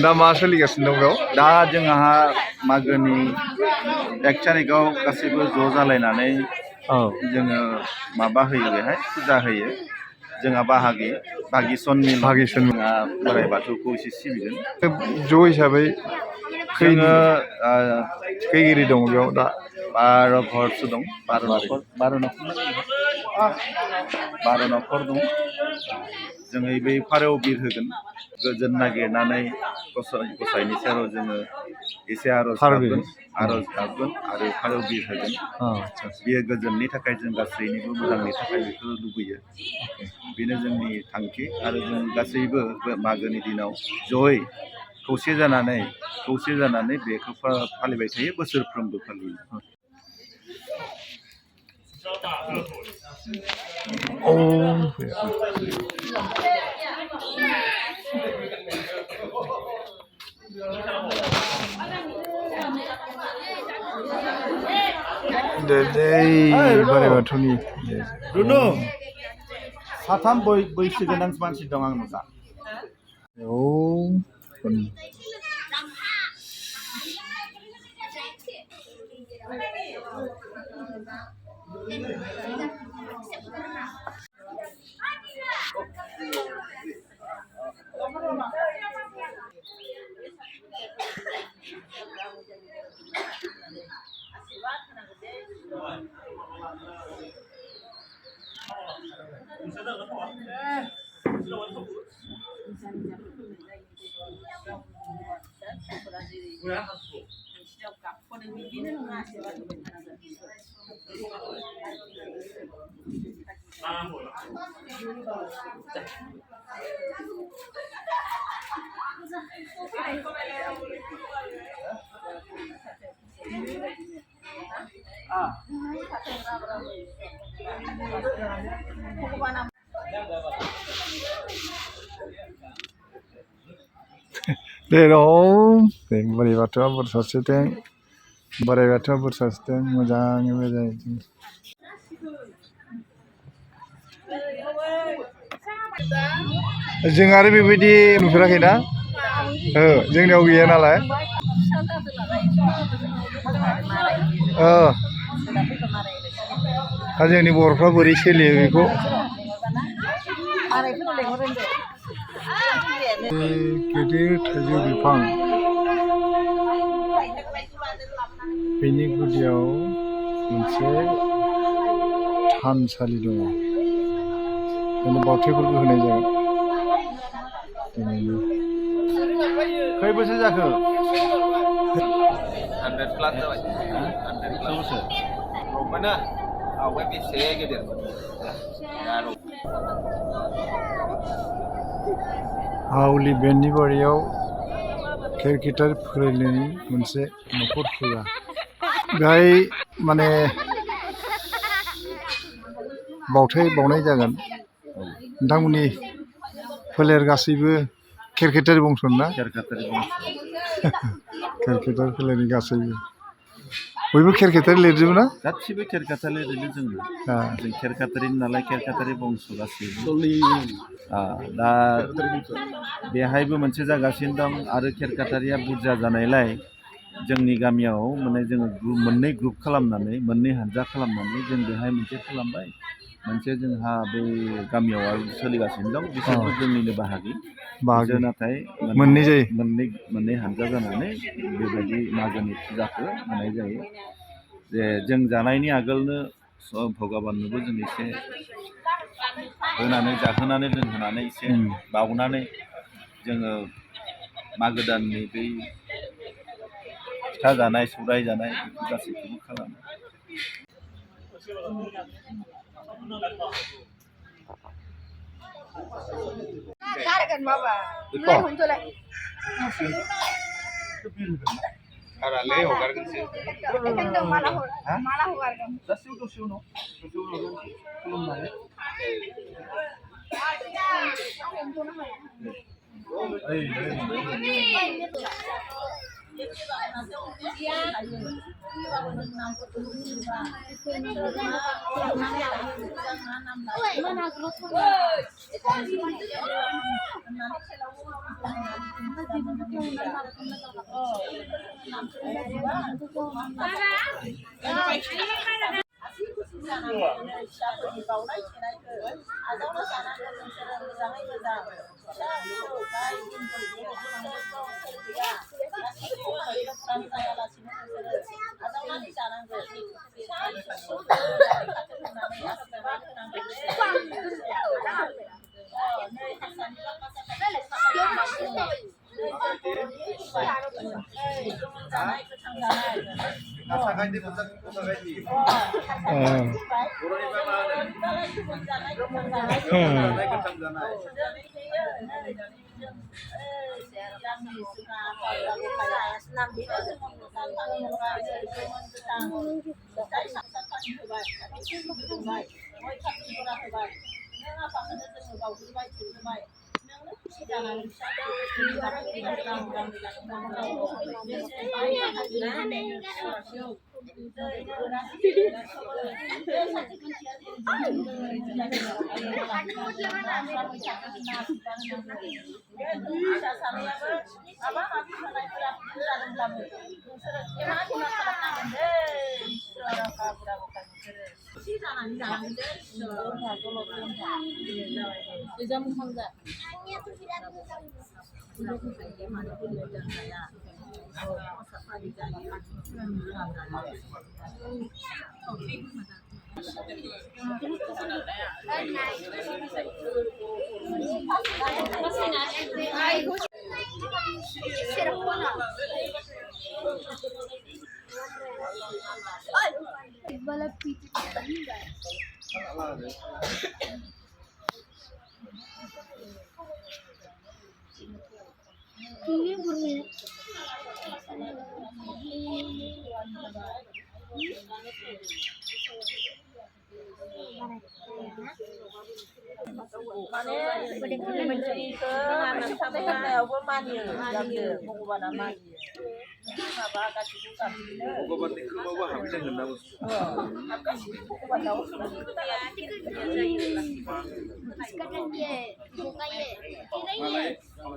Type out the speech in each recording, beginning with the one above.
दा मा सोलिगासिनो दं बेयाव? दा जोंहा मागोनि 1 तारिखआव गासैबो ज' जालायनानै जोङो माबा होयो बेहाय फुजा होयो जोंहा बागि सनमिलन जोंहा बोराइ बाथौखौ एसे सिबिगोन ज' हिसाबै जोङो खैगिरि दङ बेयाव दा 12 घरसो दं 12 न'खर दं जोङो बै फारौ बिर होगोन गोजोन नागिरनानै गसाइनि सेराव जोङो एसे आर'ज गाबगोन आरो फारौ बिर होगोन बेयो गोजोननि थाखाय जों गासैनिबो मोजांनि थाखाय बेखौ लुबैयो बेनो जोंनि थांखि आरो जों गासैबो मागोनि दिनाव जयै खौसे जानानै बेखौ फालिबाय थायो बोसोरफ्रोमबो फालियो बोराइ बाथौनि रुनु साथाम बैसो गोनां मानसि दं आं नुजा बोराइ बाथौआ बोर सारस्रिथों बोराइ बाथौआ बोर सारस्रिथों मोजाङै मोजां जों आरो बेबायदि नुफेराखैना जोंनियाव गैया नालाय जोंनि बर'फ्रा बोरै सोलियो बेखौ गिदिर थाइजौ बिफां बेनि गुदियाव मोनसे थानसालि दङ बेनो बावथायफोरखौ होनाय जायो खै बोसोर जाखो 100 प्लास जाबाय 100 बोसोर रमाना आवगाय बेसे गेदेरमोन हावलि बेननि बारियाव केरकेटार फोरोंनायनि मोनसे न'खर फुजा बेहाय माने बावथाय बावनाय जागोन नोंथांमोननि फोलेर गासैबो केरकेटार बंस'न ना केरकेटार फोलेरनि गासैबो बयबो केरकेटार लिरजोबो ना गासिबो केरकेटार लिरजोबो जों केरकेटारिनि नालाय केरकेटारि बंस' गासैबो दा बेहायबो मोनसे जागासिनो दं आरो केरकेटारिया बुरजा जानायलाय जोंनि गामियाव माने जोङो मोननै ग्रुप खालामनानै मोननै हानजा खालामनानै जों बेहाय मोनसे खालामबाय मोनसे जोंहा बे गामियाव आरो सोलिगासिनो दं बिसोरबो जोंनिनो बाहागि नाथाय मोननै हानजा जानानै बेबायदि मागोनि फुजाखौ होनाय जायो जे जों जानायनि आगोलनो भगबाननोबो जों एसे होनानै जाहोनानै लोंहोनानै एसे बावनानै जोङो मागो दाननि बै फिथा जानाय सौराय जानाय गासैखौबो खालामो Arale हगारगोनसो माला हगारगोन दसे उनाव खुलुमनानै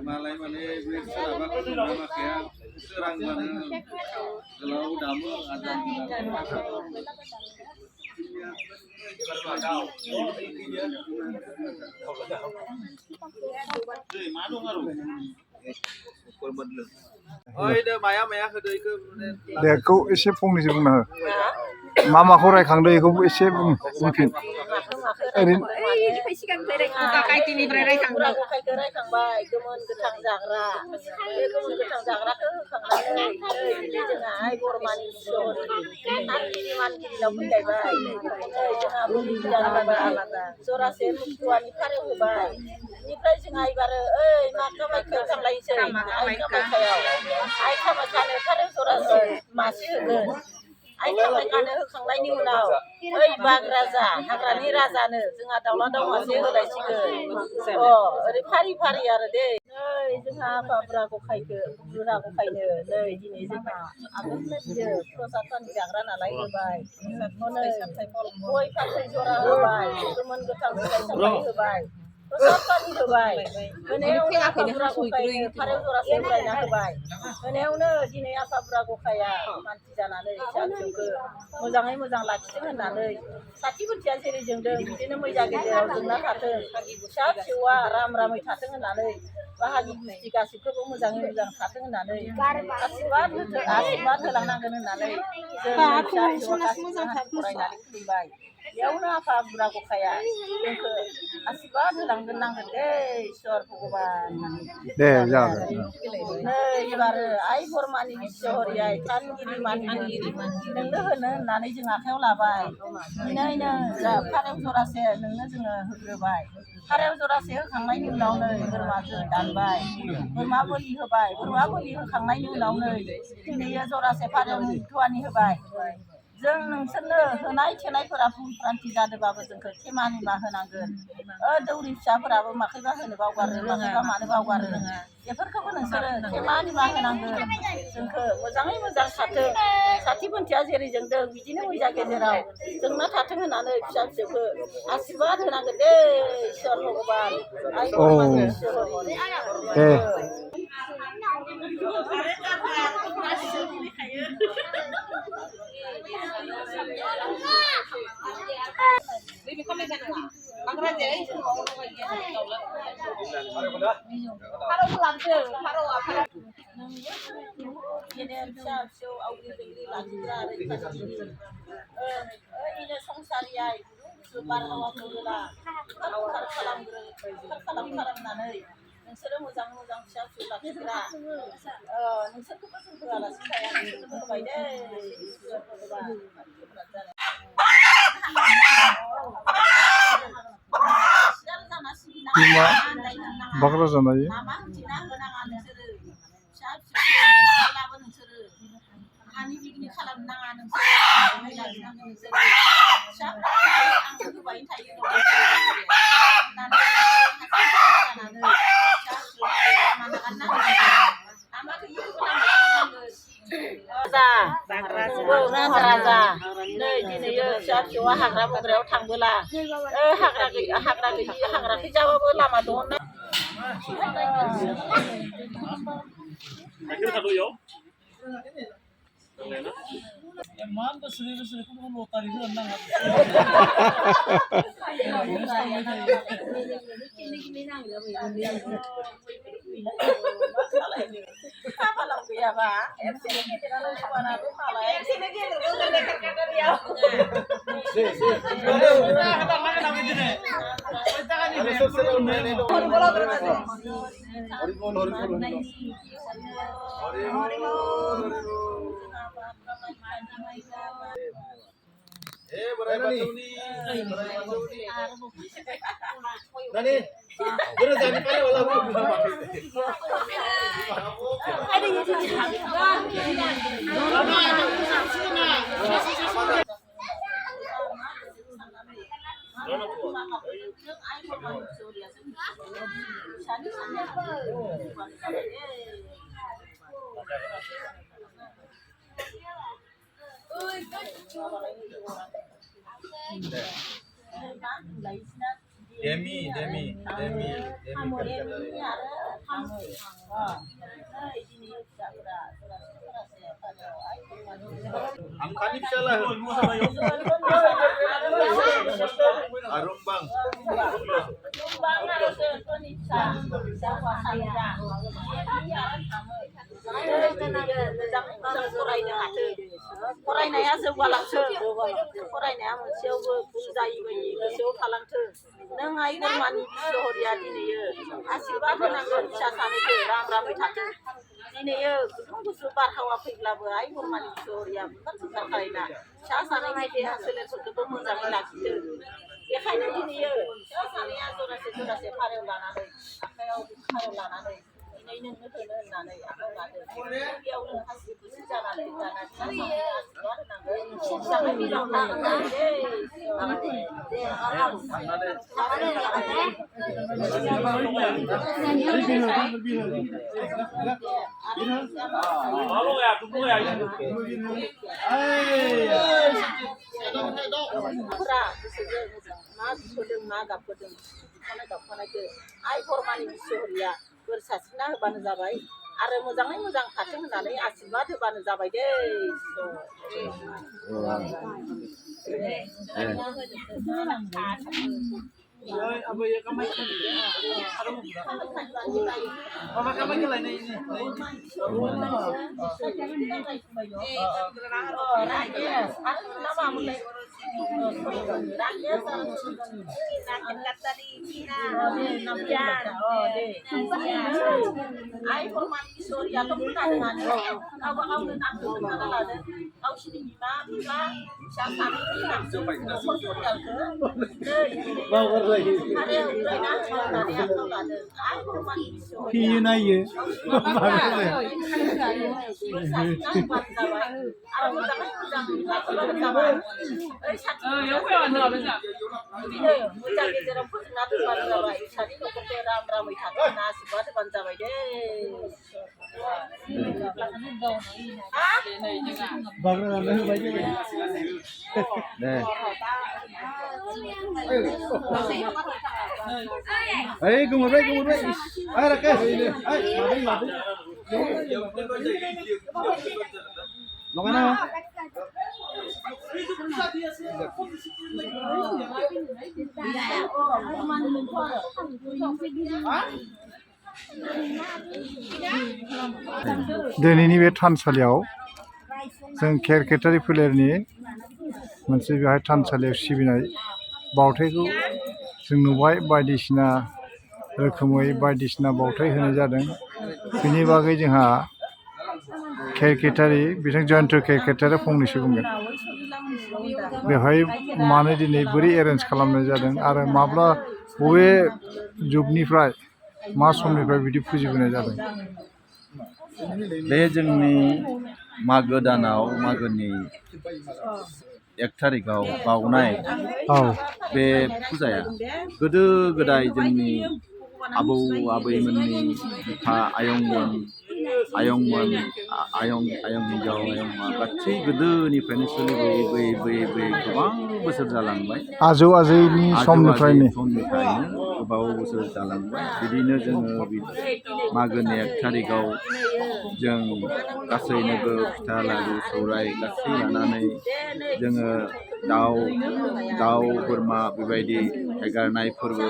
Malay mana gue selama lama kayak serang mana kalau damu ada Oi, deh Maya Maya kedai ke. दे बेखौ एसे फंनैसो बुंना हो मा माखौ रायखांदों बेखौबो एसे बुंफिन ओरैनो गायतिनिफ्राय रायखांबाय गोमोन गोथां जाग्रा बे गोमोन गोथां जाग्राखौ होखांनानै जोंहा बरमानि मानगिरि मानगिरिनाव फैलायबाय जोंहा आलादा जरासे मुसुवानि खारेव होबाय बेनिफ्राय जोंहा एबार ओइ मा कामाख्यायाव थांलायनोसै आइ कामाख्यानो खारेव जरासे मासे होगोन आइ कामाख्यानो होखांनायनि उनाव ओइ बाघ राजा हाग्रानि राजानो जोंहा दाउला दाउ मासे होलायसिगोन ओरै फारि फारि आरो दे नै जोंहा आफा बुरा गखायनो नै दिनै जोंहा आगोलनिफ्रायनो प्रसाद पानि जाग्रा नालाय होबाय गय फाथै जरा होबाय गोमोन गोथां फिथाइ सामथाइ होबाय प्रसाद पानि होबाय होनायावनो आफा बुरा गखायनो फारौ जरासे होलायना होबाय होनायावनो दिनै आफा बुरा गखाया मानसि जानानै फिसा फिसौखौ मोजाङै मोजां लाखिथों होननानै साथि बोथिया जेरै जोंदों बिदिनो मैया गेजेराव जोंना थाथों फिसा फिसौआ आराम रामै थाथों होननानै बाहागि गुस्थि गासिबखौबो मोजाङै मोजां थाथों होननानै आसिरबाद होलांनांगोन होननानै जों फिसा फिसौआ गासिबो फरायनानै खुलुमबाय बेयावनो आफा बुरा गखाया जोंखौ आसिरबाद होलांगोन नांगोन दे इसोर भगबान दे जाबाय नै एबार आइ बरमानि बिस्वहरि आइ थानगिरि मानगिरि नोंनो होनो होननानै जों आखायाव लाबाय दिनैनो फारौ जरासे नोंनो जोङो होग्रोबाय फारौ जरासे होखांनायनि उनाव नै बोरमाखौ दानबाय बोरमा बोलि होबाय बोरमा बोलि होखांनायनि उनाव नै दिनै जरासे फारौ मुथुवानि होबाय जों नोंसोरनो होनाय थेनायफोरा भुलक्रान्ति जादोंबाबो जोंखौ खेमानिमा होनांगोन दौरि फिसाफोराबो माखैबा होनो बावगारो माखैबा मानो बावगारो बेफोरखौबो नोंसोरो खेमानिमा होनांगोन जोंखौ मोजाङै मोजां थाथों साथि बोन्थिया जेरै जोंदों बिदिनो मैजा गेजेराव जोंना थाथों होननानै फिसा फिसौखौ आसिरबाद होनांगोन दे इसोर भगबान आइ बोरमानि दे नोंसोरो मोजां मोजां फिसा फिसौ लाखिग्रा नोंसोरखौबो जों होआलासिनो थाया नोंसोरखौबो होबाय दे बिमा बाग्रा जानाय हानि बिगिनि खालामनाङा नोंसोरो राजा नै दिनै फिसा फिसौआ हाग्रा बंग्रायाव थांबोला हाग्रा गैयि हाग्रा खैजाबाबो लामा दङ ना Emang kesini aku mau tadi itu nang. Apa lagi ya Pak? Sini kita lalu suara tuh malah. Sini kita lalu kata dia. Nani, bener jangan kali walau Demi Angkani salah. Arumbang. फरायनाया जौगालांथों फरायनाया मोनसेयावबो भुल जायैबायदि गोसोआव थालांथों नों आइ बोरमानि बिसहरिया दिनैयो आसिरबाद होनांगोन फिसा सानैखौ रामै थाथों दिनैयो गुदुं गुसु बारहावा फैब्लाबो आइ बोरमानि बिसहरिया बुंखारखायोना फिसा सानैनि देहा सोलेरफोरखौबो मोजाङै लाखिथों बेखायनो दिनैयो फिसा सानैया जरासे फारौ लानानै आखायाव फारौ लानानै दिनै नोंनो होनो होननानै आखायाव लादों बेयावनो हासि खुसि जानानै दाना फिसा सानैया आसिरबाद होनांगोन मोजाङै मोजां थानांगोन आइ बोरमानि बिसहरिया बोर सारस्रिना होबानो जाबाय आरो मोजाङै मोजां थाथों होननानै आसिरबाद होबानो जाबाय दे Ai hormat Surya tuh pernah dengan kau nak lalu kau sini bima siapa ini nak kau Surya ke ada udah nak kau ada ai hormat Surya พี่อยู่ไหนเยอะมาเลย 옆에 왔나 보자. 무작위 저런 무슨 나도 받아봐. 자기 그때 라람이 다 나스 받아 받아봐 돼. 박을 안 해봐 이제. 네. ấy cùng một đây ai là cái ai mà đây nó cái nào दिनैनि बे थानसालियाव जों केरकेटारि फोलेरनि मोनसे बेहाय थानसालियाव सिबिनाय बावथायखौ जों नुबाय बायदिसिना रोखोमै बायदिसिना बावथाय होनाय जादों बेनि बागै जोंहा केरकेटारि बिथां जयन्त केरकेटारि फंनैसो बुंगोन बेवहाय मानो दिनै बोरै एरेन्ज खालामनाय जादों आरो माब्ला बबे जुगनिफ्राय मा समनिफ्राय बिदि फुजिबोनाय जादों बे जोंनि मागो दानाव मागोनि 1 थारिखआव बावनाय बे फुजाया गोदो गोदाय जोंनि आबौ आबैमोननि बिफा आयंमोन आयं हिनजाव आयंमा गासै गोदोनिफ्रायनो सोलिबोयै गोबां बोसोर जालांबाय आजौ आजैनि समनिफ्रायनो गोबाव बोसोर जालांबाय बिदिनो जोङो मागोनि 1 थारिखआव जों गासैनोबो फिथा लारु सौराय गासै लानानै जोङो दाउ बोरमा बेबायदि हेगारनाय फोरबो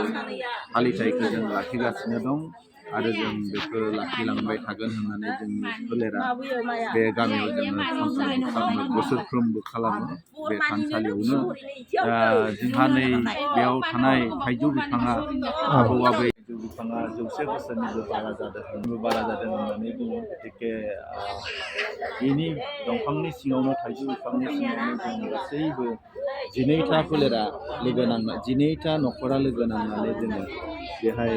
फालिथायखौ जों लाखिगासिनो दं आरो जों बेखौ लाखिलांबाय थागोन होननानै जोंनि फोलेरा बे गामियाव जोङो बोसोरफ्रोमबो खालामो बे थानसालियावनो जोंहा नै बेयाव थानाय थाइजौ बिफाङा आबौ आबै थाइजौ बिफाङा 100 बोसोरनिबो बारा जादों होननानै बुङो गतिके बेनि दंफांनि सिङावनो थाइजौ बिफांनि सिङावनो जों गासैबो 12था फोलेरा लोगो नांना 12था न'खरा लोगो नांनानै जोङो बेहाय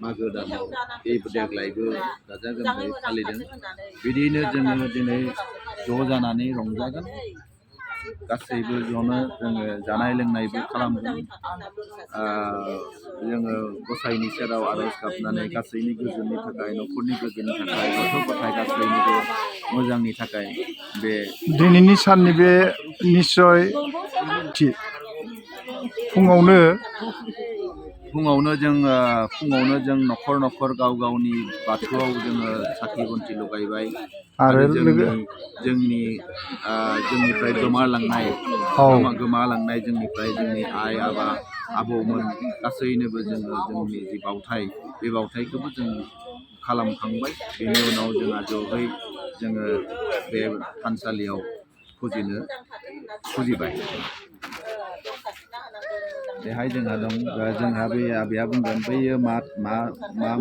मागो दानाव देग्लायबो गाजा गोमजायै फालिदों बिदिनो जोङो दिनै ज' जानानै रंजागोन गासैबो ज'नो जोङो जानाय लोंनायबो खालामगोन जोङो गसाइनि सेराव आर'ज गाबनानै गासैनि गोजोननि थाखाय न'खरनि गोजोननि थाखाय गथ' गथाय गासैनिबो मोजांनि थाखाय बे दिनैनि साननि बे निस्सय फुङावनो जों न'खर गाव गावनि बाथौआव जोङो साखि बन्थि लगायबाय आरो जोंनिफ्राय गोमालांनाय जोंनिफ्राय जोंनि आइ आबौमोन गासैनोबो जोङो जोंनि जि बावथाय बे बावथायखौबो जों खालामखांबाय बेनि उनाव जोंहा ज'है जोङो बे थानसालियाव फुजिबाय बेहाय जोंहा दं जोंहा बे आबैया बुंगोन बैयो मा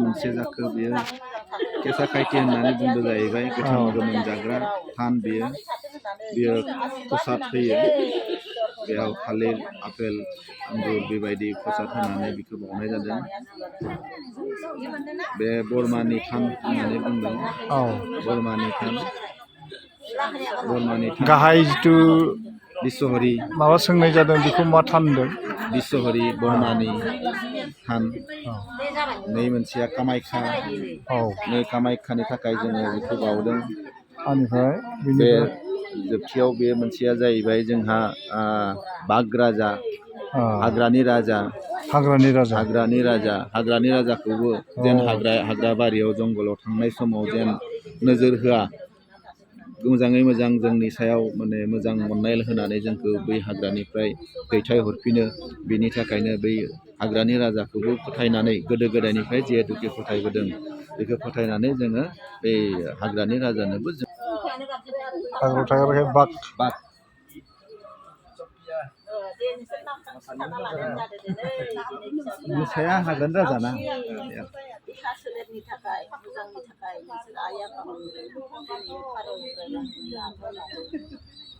मोनसे जाखो बेयो केसा खायथि होननानै बुंदो जाहैबाय गोथां गोमोन जाग्रा थान बेयो प्रसाद होयो बेयाव थालिर आपेल आंगुर बेबायदि प्रसाद होनानै बेखौ बावनाय जादों बे बोरमानि थान होननानै बुंदों बोरमानि थान गाहाय जिथु बिस्वहरि माबा सोंनाय जादों बेखौ मा थान होनदों बिस्वहरि बोरमानि थान नै मोनसेया कामाख्या नै कामाख्यानि थाखाय जोङो बेखौ बावदों आनिफ्राय बे जोबथियाव बे मोनसेया जाहैबाय जोंहा बाघ राजा हाग्रानि राजाखौबो जेन हाग्रा बारियाव जंगलाव थांनाय समाव जेन नोजोर होआ मोजाङै मोजां जोंनि सायाव माने मोजां मोननाय होनानै जोंखौ बै हाग्रानिफ्राय दैथायहरफिनो बेनि थाखायनो बै हाग्रानि राजाखौबो फोथायनानै गोदो गोदायनिफ्राय जिहेतुके फोथायबोदों बेखौ फोथायनानै जोङो बै हाग्रानि राजानोबो थाना लानाय जादों दिनै मोसाया हागोन राजाना देहा सोलेरनि थाखाय मोजांनि थाखाय नोंसोर आइ आफामोननो दिनै फारौ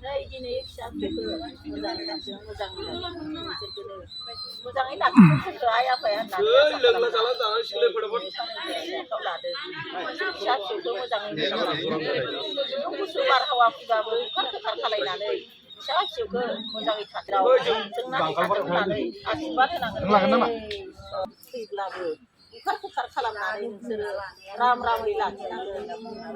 नै दिनै फिसा फिसौखौ मोजाङै लाखिनो मोजाङै लाखिनो बिसोरखौनो मोजाङै लाखिनो जोंखौ आइ आफाया होननानै लादों फिसा फिसौखौ मोजाङै मोजां लाखिनो गुसु बारहावा फैबाबो खार खालायनानै फिसा फिसौखौ मोजाङै थाथाव जोंनानै थाथों होननानै आशीर्बाद होनांगोन फैब्लाबो खार खालामनानै नोंसोरो रामै लाखिनांगोन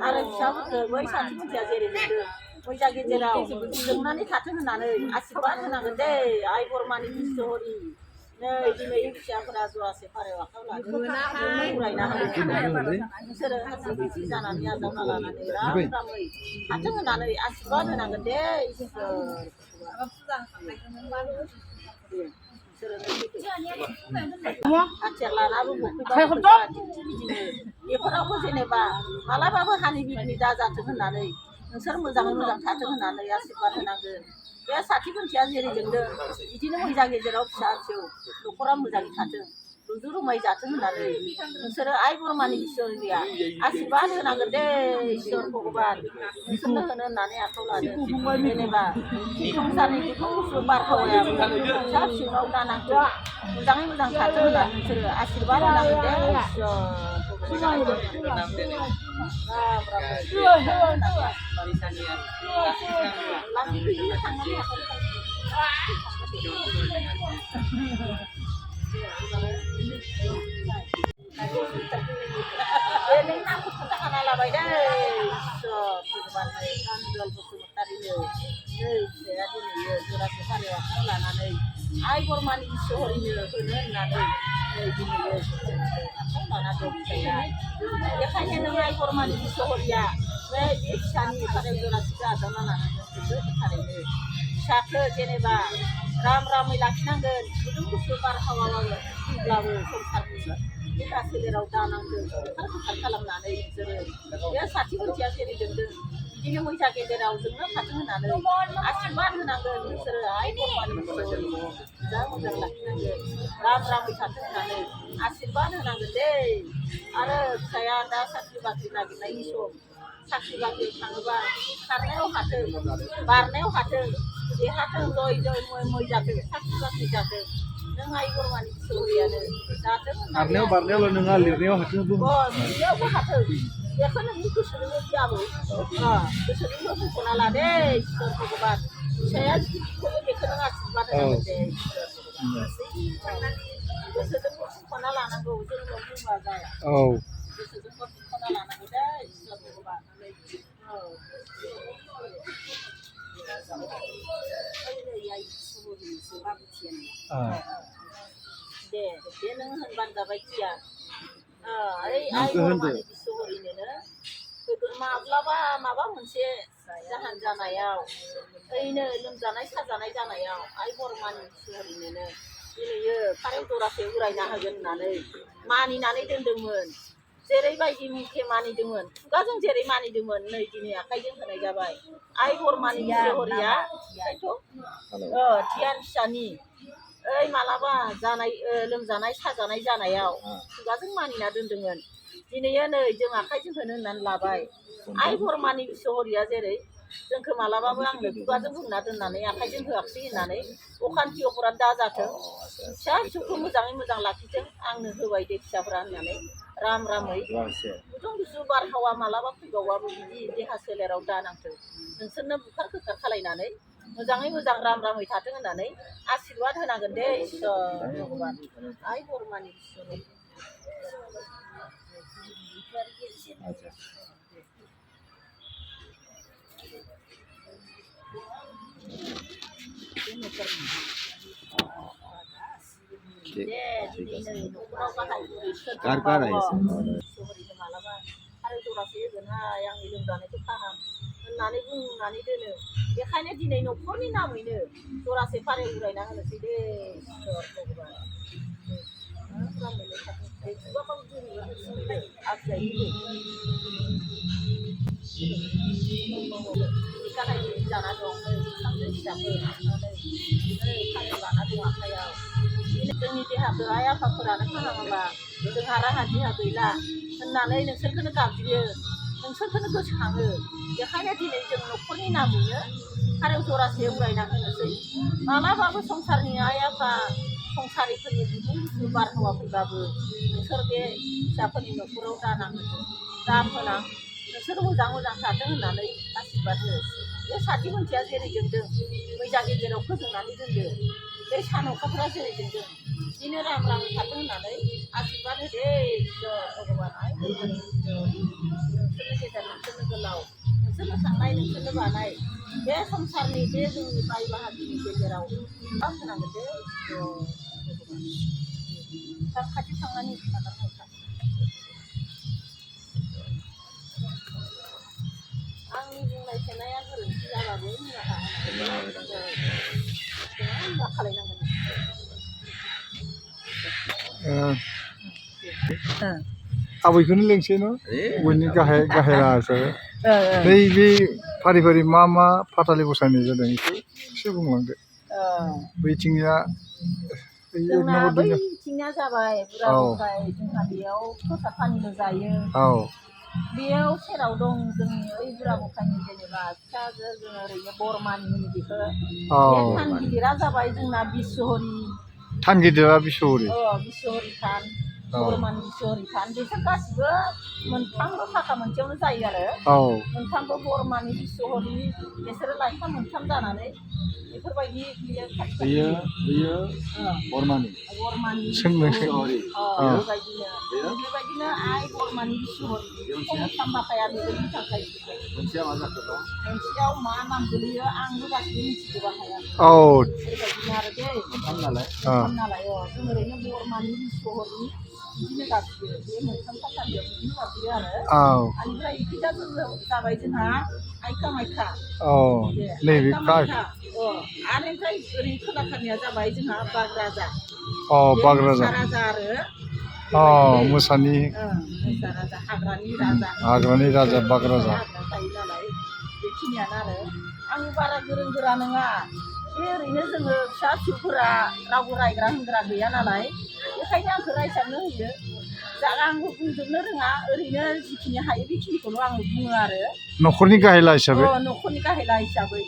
आरो फिसाफोरखौ बै साथि मानसिया जेरै मोनदों मैजा गेजेराव जोंनानै थाथों होननानै आशीर्बाद होनांगोन दे आइ बरमानि बिसहरि नै दिनै फिसाफोरा जरासे फारौ आखायाव लादों फरायना होदों नोंसोरो हासि बिसि जानानै आजावना लानानै रामै थाथों होननानै आशीर्बाद होनांगोन दे हाथियार लानाबो बखैबा बिदिनो बेफोरावबो जेनेबा मालाबाबो हानि बिनि दाजाथों होननानै नोंसोर मोजाङै मोजां थाथों होननानै आशीर्बाद होनांगोन बे साथि खुन्थिया जेरै जोंदों बिदिनो मैजा गेजेराव फिसा फिसौ न'खरा मोजाङै थाथों रुजु रुमाय जाथों होननानै नोंसोरो आइ बरमानि बिसहरिया आशीर्बाद होनांगोन दे इसोर भगबान नोंसोरनो होनो होननानै आखायाव लादों जेनेबा संसारनि गुसु बारहावाया फिसा फिसौनाव दानांथों मोजाङै मोजां थाथों होननानै नोंसोरो आशीर्बाद होनांगोन दे नों नामखौ खोन्थाखाना लाबाय दै भगबान नांगोल बसुमतारिनो नै फिसाया दिनै जरासे फारौ आखायाव लानानै आइ बरमानि बिसहरिनो होनो होननानै नै दिनै आखायाव लाना दं फिसाया बेखायनो नों आइ बरमानि बिसहरिया नै बे फिसानि फारौ जरासेखौ आजावना लानांगोन थारैनो फिसाखौ जेनेबा रामै लाखिनांगोन गुदुं गुसु बारहावाब्लाबो संसारनि देहा सोलेराव दानांगोन खार खालामनानै नोंसोरो बे साथि खुन्थिया जेरै जोंदों बिदिनो मैजा गेजेराव जोंनो थाथों होननानै आशीर्बाद होनांगोन नोंसोरो आइ बरमानि बिसहरि मोजां लाखिनांगोन रामै थाथों होननानै आशीर्बाद होनांगोन दै आरो फिसाया दा साख्रि बाख्रि नागिरनायनि सम साख्रि बाख्रि थाङोबा खारनायाव हाथों बारनायाव हाथों देरहाथों जय मै जाथों साख्रि बाख्रि जाथों नों आइ बरमानि बिसहरियानो जाथों खारनायाव बारनायावल' नङा लिरनायाव हाथों लिरनायावबो हाथों बेखौ नोंनि गोसोजोंनो गियाबो गोसोजोंनो बुंख'ना ला दे इसोर भगबान फिसाया बेखौ नों आशीर्बाद होनांगोन दे गोसोजोंबो बुंख'ना लानांगौ जोंल' बुंबा जाया गोसोजोंबो बुंख'ना लानांगौ दे इसोर भगबान दे नों होनबानो जाबाय थिया ओइ आइ बरमानि बिसहरिनोनो माब्लाबा माबा मोनसे जाहान जानायाव ओरैनो लोमजानाय साजानाय जानायाव आइ बरमानि बिसहरिनोनो दिनैयो फारौ जरासे उरायना होगोन होननानै मानिनानै दोनदोंमोन जेरैबायदि मुखे मानिदोंमोन खुगाजों जेरै मानिदोंमोन नै दिनै आखाइजों होनाय जाबाय आइ बरमानि बिसहरिया धियान फिसानि ओइ मालाबा जानाय लोमजानाय साजानाय जानायाव खुगाजों मानिना दोनदोंमोन दिनैयो नै जों आखाइजों होनो होननानै लाबाय आइ बरमानि बिसहरिया जेरै जोंखौ मालाबाबो आंनो खुगाजों बुंना दोननानै आखाइजों होआखै होननानै अखान्थि अखरान दाजाथों फिसा फिसौखौ मोजाङै मोजां लाखिथों आंनो होबाय दे फिसाफ्रा होननानै रामै गुदुं गुसु बारहावा मालाबा फैबावबाबो बिदि देहा सोलेराव दानांथों नोंसोरनो बुखार खोखार खालायनानै मोजाङै मोजां रामै थाथों होननानै आशीर्बाद होनांगोन दे इसोर भगबान आइ बरमानि बिसहरि मालाबा आरो जरासे होगोनहाय आंनि लोमजानायखौ फाहाम होननानै बुंनानै दोनो बेखायनो दिनै न'खरनि नामैनो जरासे फारौ उरायना होनोसै दे इसोर भगबान जाना दं खानाय लाना दं आखाइयाव जोंनि देहाखौ आइ आफाफोरानो खालामाबा जोंहा राहा देहा गैला होननानै नोंसोरखौनो गाबज्रियो नोंसोरखौनो गोसोखाङो बेखायनो दिनै जों न'खरनि नामैनो फारौ जरासे उरायना होनोसै मालाबाबो संसारनि आइ आफा संसारिफोरनि गुदुं गुसु बारहावा फैबाबो नोंसोर बे फिसाफोरनि न'खराव दाफोनां नोंसोर मोजां मोजां थाथों होननानै आशीर्बाद हो बे साथि मोनसेया जेरै जोंदों मैजा गेजेराव फोजोंनानै दोनदो बे सान अखाफोरा जेरै जोंदों बिदिनो राम राम थाथों होननानै आशीर्बाद होदे भगबाना नोंसोरनो गेजेर नोंसोरनो गोलाव नोंसोरनो थांनाय नोंसोरनो बानाय बे संसारनि बे जोंनि बाय बाहागिनि गेजेराव मा होनांगोन दे खाथि थांनानै आंनि बुंनाय सोनाया गोरोन्थि जाबाबो निमाहा मा खालायनांगोन आबैखौनो लोंसै न' बयनि गाहाय राहासो नैबे फारि फारि मा मा फाथालि बसायनाय जादों बेखौ एसे बुंलांदो बैथिंनिया जोंना बैथिंनिया जाबाय बुराबुंखाय जोंहा बेयाव प्रसाद पानिल' जायो बेयाव सेराव दं जोंनि ओइ बुराबुंखायनि जेनेबा फिसाजो जों ओरैनो बरमानि होनो बेखौ बे थान गिदिरा जाबाय जोंना बिस्वहरि थान गिदिरा बिस्वहरि बिस्वहरि थान बरमानि बिस्वहरि थान बिसोर गासिबो मोनथामबो फाखा मोनसेयावनो जायो आरो मोनथामबो बरमानि बिस्वहरि बिसोरो लाइफा मोनथाम जानानै बेफोरबायदि बेयो बरमानि बेबायदिनो आइ बरमानि बिस्वहरि मोनथाम फाखाया बेबायदिनि थाखाय मोनसेया मा जाखोबा मोनसेयाव मा नाम गोलैयो आंबो गासिबो मिथिजोबा हाया बेबायदिनो आरो दे मोनथाम नालाय जों ओरैनो बरमानि बिस्वहरि बिदिनो गाबज्रियो बे मोनथाम फाखानियाव बिदिनो गाबज्रियो आरो ओमफ्राय इखिजा जाबाय जोंहा आइ कामाख्या नैबे आरो ओमफ्राय ओरै खोलाथारनिया जाबाय जोंहा बागराजा बागराजा आरो मोसानि राजा हाग्रानि राजा बागराजा थायो नालाय बेखिनियानो आरो आं बारा गोरों गोरा नङा बे ओरैनो जोङो फिसा फिसौफोरा रावबो रायग्रा होनग्रा गैया नालाय बेखायनो आंखौ रायजानो होयो आंबो बुंजोबनो रोङा ओरैनो जिखिनि हायो बेखिनिखौल' आङो बुङो आरो न'खरनि गाहेला हिसाबै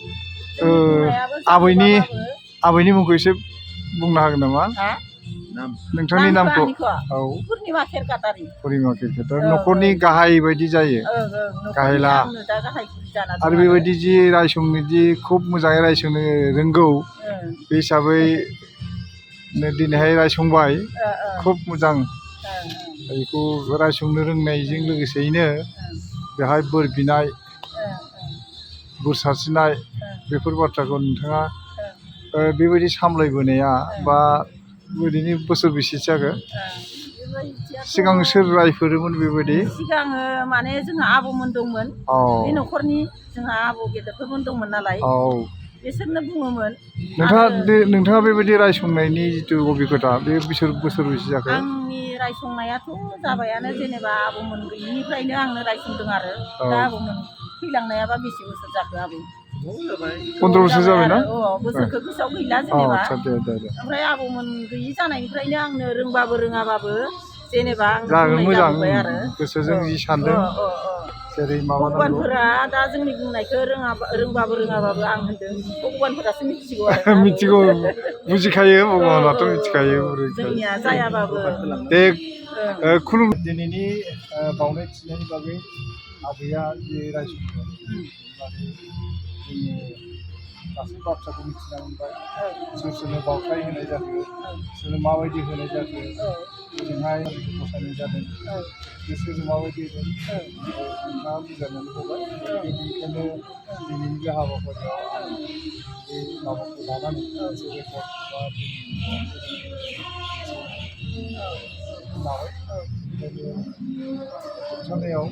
आबैनि मुंखौ एसे बुंनो हागोन नामा नोंथांनि नामखौ पुर्निमा खेरखातारि न'खरनि गाहाय बायदि जायो गाहेला आरो बेबायदि जि रायसंनो जि खुब मोजाङै रायसंनो रोंगौ बे हिसाबै दिनैहाय रायसंबाय खुब मोजां बेखौ रायसंनो रोंनायजों लोगोसेयैनो बेहाय बोर बिनाय बोर सारस्रिनाय बेफोर बाथ्राखौ नोंथाङा बेबायदि सामलायबोनाया बा ओरैनो बोसोर बेसेसो जागोन सिगां सोर रायफोरोमोन बेबायदि सिगाङो माने जोंहा आबौमोन दंमोन बे न'खरनि जोंहा आबौ गेदेरफोरमोन दंमोन नालाय बिसोरनो बुङोमोन नोंथाङा बेबायदि रायसंनायनि जिथु अबिगथा बे बोसोर बेसे जाखो आंनि रायसंनायाथ' जाबायानो जेनेबा आबौमोन गैयिनिफ्रायनो आंनो रायसंदों आरो दा आबौमोन थैलांनायाबा बेसे बोसोर जाखो आबै 15 बोसोर जाबायना बोसोरखौ गोसोआव गैला जेनेबा ओमफ्राय आबौमोन गैयि जानायनिफ्रायनो आंनो रोंबाबो रोङाबाबो जेनेबा जागोन मोजां गोसोजों जि सानदों जेरै भगबानफोरा दा जोंनि बुंनायखौ रोंबाबो रोङाबाबो आं होनदों भगबानफोरासो मिथिगौ आरो मिथिगौ बुजिखायो भगबानाथ' मिथिखायो जोंनिया जायाबाबो दे खुलुम दिनैनि बावनाय थिनायनि बागै आबैया जि रायसंदों जोङो गासै बाथ्राखौ मिथिना मोनबाय सोर सोरनो बावथाय होनाय जाखो सोरनो माबायदि होनाय जाखो ओजोंहाय मोसानाय जादों बिसोरनो माबायदि होदों नोंथाङा बुजायनानै होबाय बेनिखायनो दिनैनि बे हाबाफारियाव बे माबाखौ लानानै मोनसे रेकर्ड बा लाबाय ओंखायनो जोबथारनायाव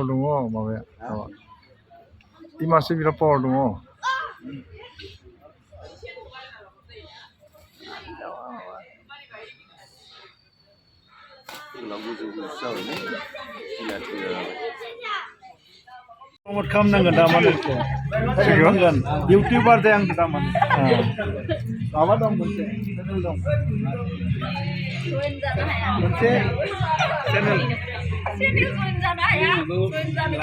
दङ माबाया इमासो बिराद पावार दङ प्रमोट खालामनांगोन दामाने खालामनांगोन इउटिउबार दे आं दामाने माबा दं मोनसे चेनेल दं मोनसे चेनेल जानो हाया जानो